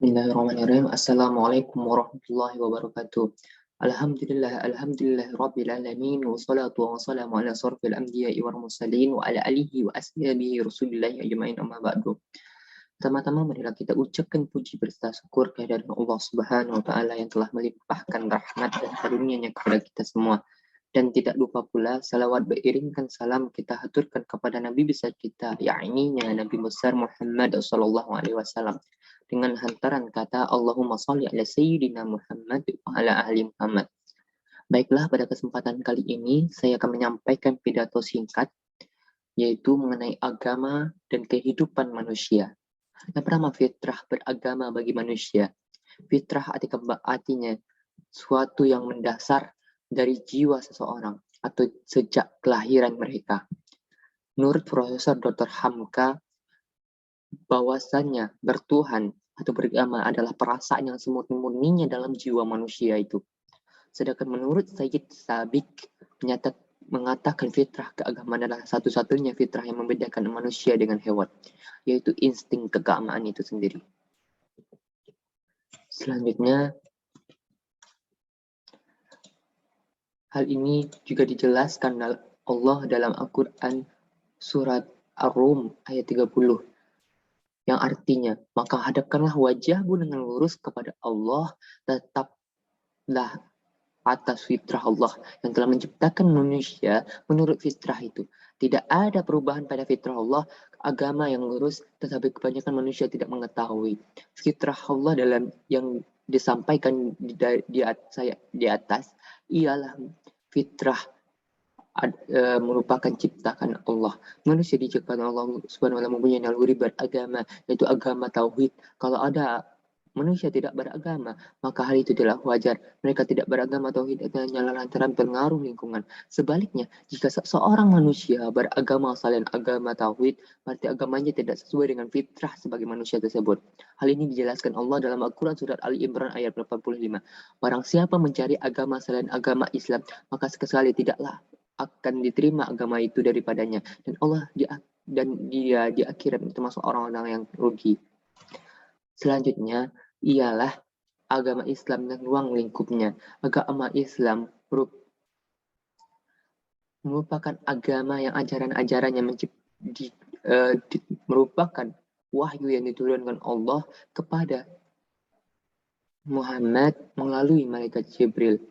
Bismillahirrahmanirrahim. Assalamualaikum warahmatullahi wabarakatuh. Alhamdulillah rabbil alamin wassalatu wassalamu ala asrofil anbiya'i wal mursalin wa ala alihi wa ashabihi rasulillahi ajma'in amma ba'du. Pertama-tama marilah kita ucapkan puji berserta syukur kehadirat Allah Subhanahu wa taala yang telah melimpahkan rahmat dan karunia-Nya kepada kita semua. Dan tidak lupa pula salawat beriringkan salam kita haturkan kepada Nabi besar kita, yakni Nabi besar Muhammad sallallahu alaihi wasallam, dengan hantaran kata Allahumma sholli ala sayyidina Muhammad wa ala ahli Muhammad. Baiklah, pada kesempatan kali ini saya akan menyampaikan pidato singkat yaitu mengenai agama dan kehidupan manusia. Yang pertama, fitrah beragama bagi manusia. Fitrah artinya suatu yang mendasar dari jiwa seseorang atau sejak kelahiran mereka. Menurut Profesor Dr. Hamka, bahwasannya bertuhan atau beragama adalah perasaan yang semurni-murninya dalam jiwa manusia itu. Sedangkan menurut Sayyid Sabiq mengatakan fitrah keagamaan adalah satu-satunya fitrah yang membedakan manusia dengan hewan, yaitu insting keagamaan itu sendiri. Selanjutnya, hal ini juga dijelaskan Allah dalam Al-Quran surat Ar-Rum ayat 30 yang artinya, maka hadapkanlah wajahmu dengan lurus kepada Allah, tetaplah atas fitrah Allah yang telah menciptakan manusia menurut fitrah itu. Tidak ada perubahan pada fitrah Allah, agama yang lurus, tetapi kebanyakan manusia tidak mengetahui. Fitrah Allah dalam yang disampaikan di atas ialah fitrah merupakan ciptaan Allah. Manusia diciptakan Allah Subhanahu wa taala mempunyai naluri beragama, yaitu agama tauhid. Kalau ada manusia tidak beragama, maka hal itu tidak wajar. Mereka tidak beragama tauhid hanyalah lantaran pengaruh lingkungan. Sebaliknya, jika seorang manusia beragama selain agama tauhid, berarti agamanya tidak sesuai dengan fitrah sebagai manusia tersebut. Hal ini dijelaskan Allah dalam Al-Quran surat Ali Imran ayat 85. Barang siapa mencari agama selain agama Islam, maka sekali tidaklah akan diterima agama itu daripadanya, dan dia di akhirat termasuk orang-orang yang rugi. Selanjutnya ialah agama Islam dan ruang lingkupnya. Agama Islam merupakan agama yang ajaran-ajarannya merupakan wahyu yang diturunkan Allah kepada Muhammad melalui malaikat Jibril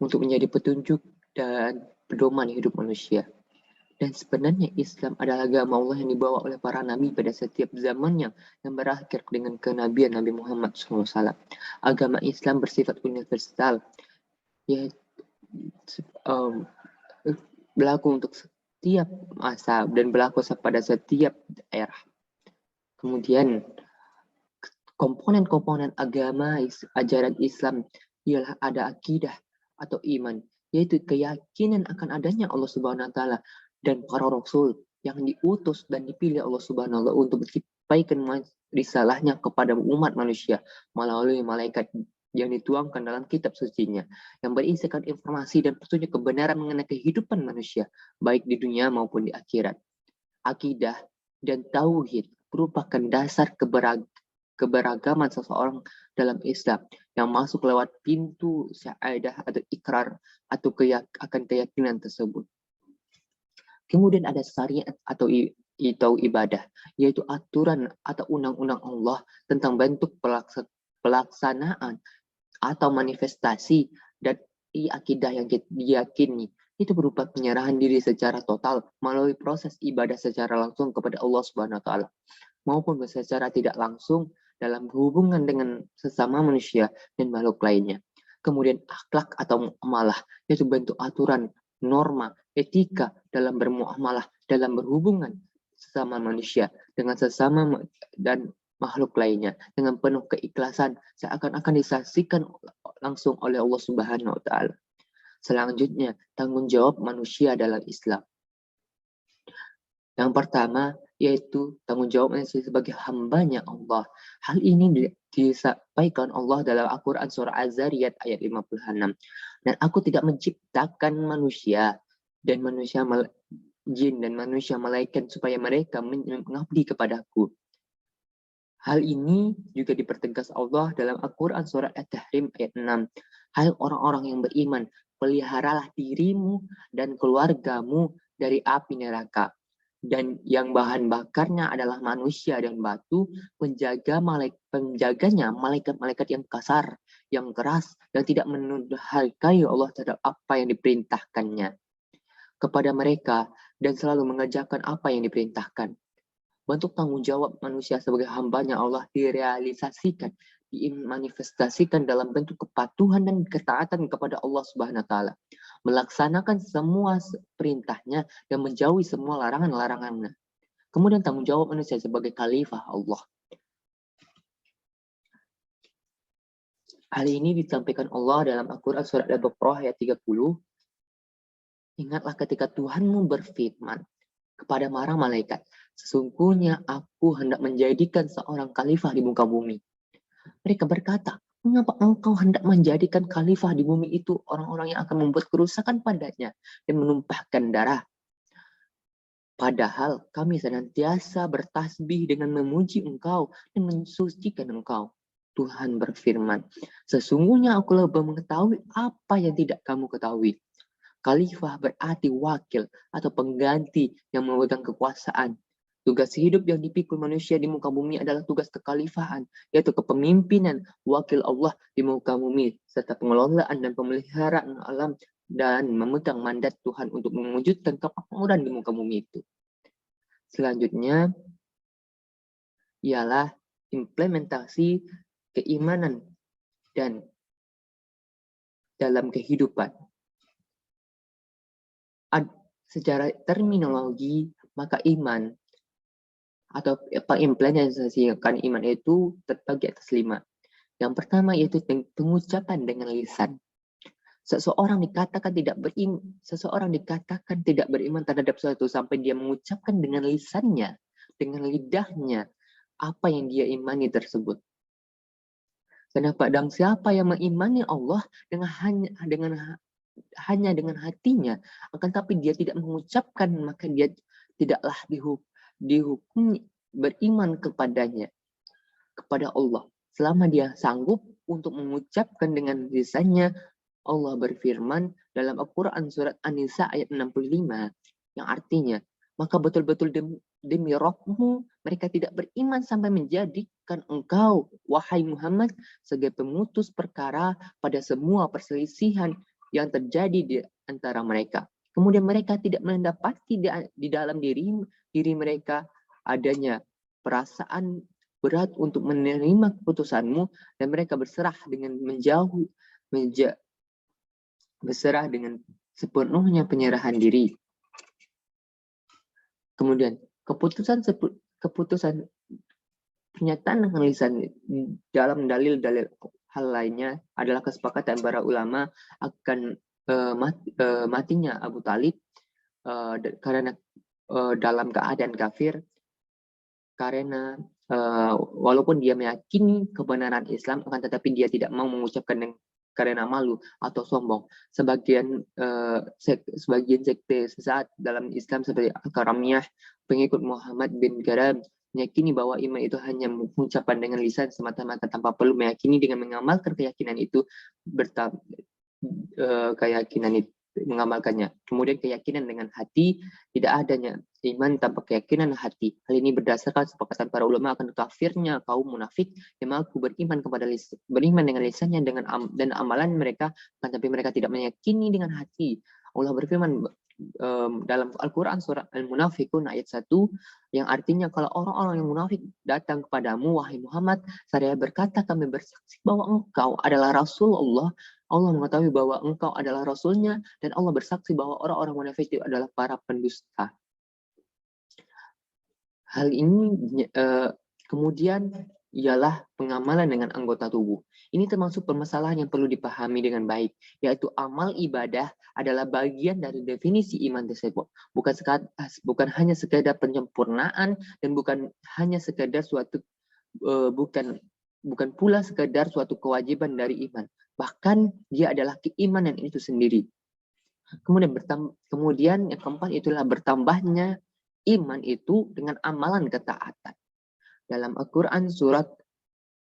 untuk menjadi petunjuk dan pedoman hidup manusia. Dan sebenarnya Islam adalah agama Allah yang dibawa oleh para nabi pada setiap zamannya yang berakhir dengan kenabian Nabi Muhammad SAW. Agama Islam bersifat universal, yaitu berlaku untuk setiap masa dan berlaku pada setiap daerah. Kemudian komponen-komponen agama ajaran Islam ialah ada akidah atau iman, yaitu keyakinan akan adanya Allah Subhanahu wa taala dan para rasul yang diutus dan dipilih Allah Subhanahu wa taala untuk menyampaikan risalahnya kepada umat manusia melalui malaikat yang dituangkan dalam kitab sucinya yang berisikan informasi dan petunjuk kebenaran mengenai kehidupan manusia baik di dunia maupun di akhirat. Akidah dan tauhid merupakan dasar keberagaman seseorang dalam Islam yang masuk lewat pintu syahadah atau ikrar atau akan keyakinan tersebut. Kemudian ada syariat atau ibadah, yaitu aturan atau undang-undang Allah tentang bentuk pelaksanaan atau manifestasi dan akidah yang diyakini. Itu berupa penyerahan diri secara total melalui proses ibadah secara langsung kepada Allah Subhanahu wa taala maupun secara tidak langsung dalam hubungan dengan sesama manusia dan makhluk lainnya. Kemudian akhlak atau muamalah, yaitu bentuk aturan, norma, etika dalam bermuamalah, dalam berhubungan sesama manusia dengan sesama dan makhluk lainnya dengan penuh keikhlasan seakan-akan disaksikan langsung oleh Allah Subhanahu wa taala. Selanjutnya, tanggung jawab manusia dalam Islam. Yang pertama yaitu tanggung jawab manusia sebagai hambanya Allah. Hal ini disampaikan Allah dalam Al-Quran surah Az-Zariyat ayat 56. Dan aku tidak menciptakan manusia dan manusia jin dan manusia malaikat supaya mereka mengabdi kepadaku. Hal ini juga dipertegas Allah dalam Al-Quran surat At-Tahrim ayat 6. Hai orang-orang yang beriman, peliharalah dirimu dan keluargamu dari api neraka. Dan yang bahan bakarnya adalah manusia dan batu, penjaganya malaikat-malaikat yang kasar, yang keras, dan tidak menurhaki Allah terhadap apa yang diperintahkannya kepada mereka, dan selalu mengerjakan apa yang diperintahkan. Bentuk tanggung jawab manusia sebagai hambanya Allah direalisasikan, dimanifestasikan dalam bentuk kepatuhan dan ketaatan kepada Allah Subhanahu wa taala, melaksanakan semua perintahnya dan menjauhi semua larangan-larangannya. Kemudian tanggung jawab manusia sebagai khalifah Allah. Hal ini disampaikan Allah dalam Al-Quran surat Al-Baqarah ayat 30. Ingatlah ketika Tuhanmu berfirman kepada para malaikat, sesungguhnya aku hendak menjadikan seorang khalifah di muka bumi. Mereka berkata, mengapa engkau hendak menjadikan khalifah di bumi itu orang-orang yang akan membuat kerusakan padanya dan menumpahkan darah? Padahal kami senantiasa bertasbih dengan memuji engkau dan mensucikan engkau. Tuhan berfirman, sesungguhnya aku lebih mengetahui apa yang tidak kamu ketahui. Khalifah berarti wakil atau pengganti yang memegang kekuasaan. Tugas hidup yang dipikul manusia di muka bumi adalah tugas kekhalifahan, yaitu kepemimpinan wakil Allah di muka bumi, serta pengelolaan dan pemeliharaan alam dan memegang mandat Tuhan untuk mewujudkan kemakmuran di muka bumi itu. Selanjutnya ialah implementasi keimanan dan dalam kehidupan. Secara terminologi, maka iman atau mengimplementasikan iman itu terbagi atas 5. Yang pertama yaitu pengucapan dengan lisan. Seseorang dikatakan tidak beriman terhadap sesuatu sampai dia mengucapkan dengan lisannya, dengan lidahnya apa yang dia imani tersebut. Kenapa? Dan siapa yang mengimani Allah hanya dengan hatinya, akan tapi dia tidak mengucapkan, maka dia tidaklah dihukum beriman kepadanya, kepada Allah. Selama dia sanggup untuk mengucapkan dengan lisannya. Allah berfirman dalam Al-Quran surat An-Nisa ayat 65, yang artinya, maka betul-betul demi rohmu, mereka tidak beriman sampai menjadikan engkau, wahai Muhammad, sebagai pemutus perkara pada semua perselisihan yang terjadi di antara mereka. Kemudian mereka tidak mendapati di dalam diri mereka adanya perasaan berat untuk menerima keputusanmu, dan mereka berserah dengan berserah dengan sepenuhnya penyerahan diri. Kemudian keputusan pernyataan dengan lisan dalam dalil-dalil hal lainnya adalah kesepakatan para ulama akan matinya Abu Talib karena dalam keadaan kafir, karena walaupun dia meyakini kebenaran Islam, akan tetapi dia tidak mau mengucapkan karena malu atau sombong. Sebagian sekte sesat dalam Islam seperti Al-Karamiyah, pengikut Muhammad bin Karam, meyakini bahwa iman itu hanya mengucapkan dengan lisan semata-mata tanpa perlu meyakini dengan mengamalkan keyakinan itu, mengamalkannya. Kemudian keyakinan dengan hati, tidak adanya iman tanpa keyakinan hati. Hal ini berdasarkan sepakatan para ulama akan kafirnya kaum munafik yang mengaku beriman dengan lisannya dan amalan mereka, tapi mereka tidak meyakini dengan hati. Allah berfirman dalam Al-Quran surat Al-Munafikun ayat 1, yang artinya kalau orang-orang yang munafik datang kepadamu, wahai Muhammad, saya berkata kami bersaksi bahwa engkau adalah Rasulullah. Allah mengetahui bahwa engkau adalah Rasulnya, dan Allah bersaksi bahwa orang-orang munafik itu adalah para pendusta. Hal ini kemudian ialah pengamalan dengan anggota tubuh. Ini termasuk permasalahan yang perlu dipahami dengan baik, yaitu amal ibadah adalah bagian dari definisi iman tersebut. Bukan hanya sekedar penyempurnaan, dan bukan pula sekedar suatu kewajiban dari iman. Bahkan dia adalah keimanan itu sendiri. Kemudian yang keempat itulah bertambahnya iman itu dengan amalan ketaatan. dalam Al-Quran surat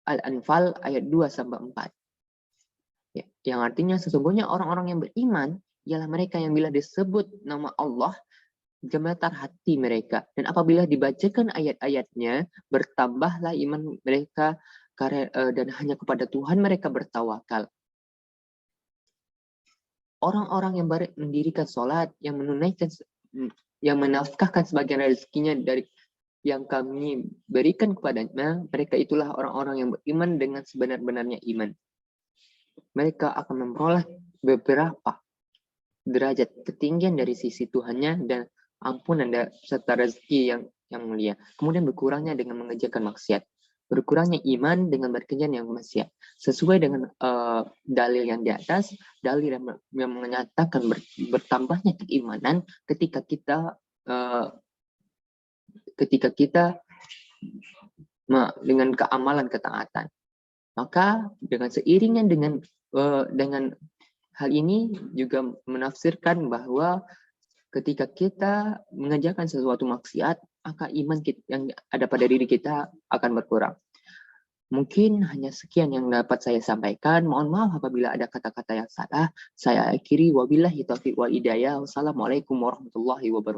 Al-Anfal ayat 2-4. Ya, yang artinya sesungguhnya orang-orang yang beriman ialah mereka yang bila disebut nama Allah gemetar hati mereka, dan apabila dibacakan ayat-ayatnya bertambahlah iman mereka dan hanya kepada Tuhan mereka bertawakal. Orang-orang yang mendirikan sholat, yang menunaikan, yang menafkahkan sebagian rezekinya dari yang kami berikan kepadanya, mereka itulah orang-orang yang beriman dengan sebenar-benarnya iman. Mereka akan memperoleh beberapa derajat ketinggian dari sisi Tuhannya dan ampunan serta rezeki yang mulia. Kemudian berkurangnya dengan mengerjakan maksiat. Berkurangnya iman dengan berkencan yang maksiat. Sesuai dengan dalil yang di atas, dalil yang menyatakan bertambahnya keimanan ketika kita dengan keamalan ketaatan. Maka dengan seiringnya dengan hal ini juga menafsirkan bahwa ketika kita mengerjakan sesuatu maksiat, maka iman yang ada pada diri kita akan berkurang. Mungkin hanya sekian yang dapat saya sampaikan. Mohon maaf apabila ada kata-kata yang salah. Saya akhiri, wabillahi taufiq wal hidayah. Wassalamualaikum warahmatullahi wabarakatuh.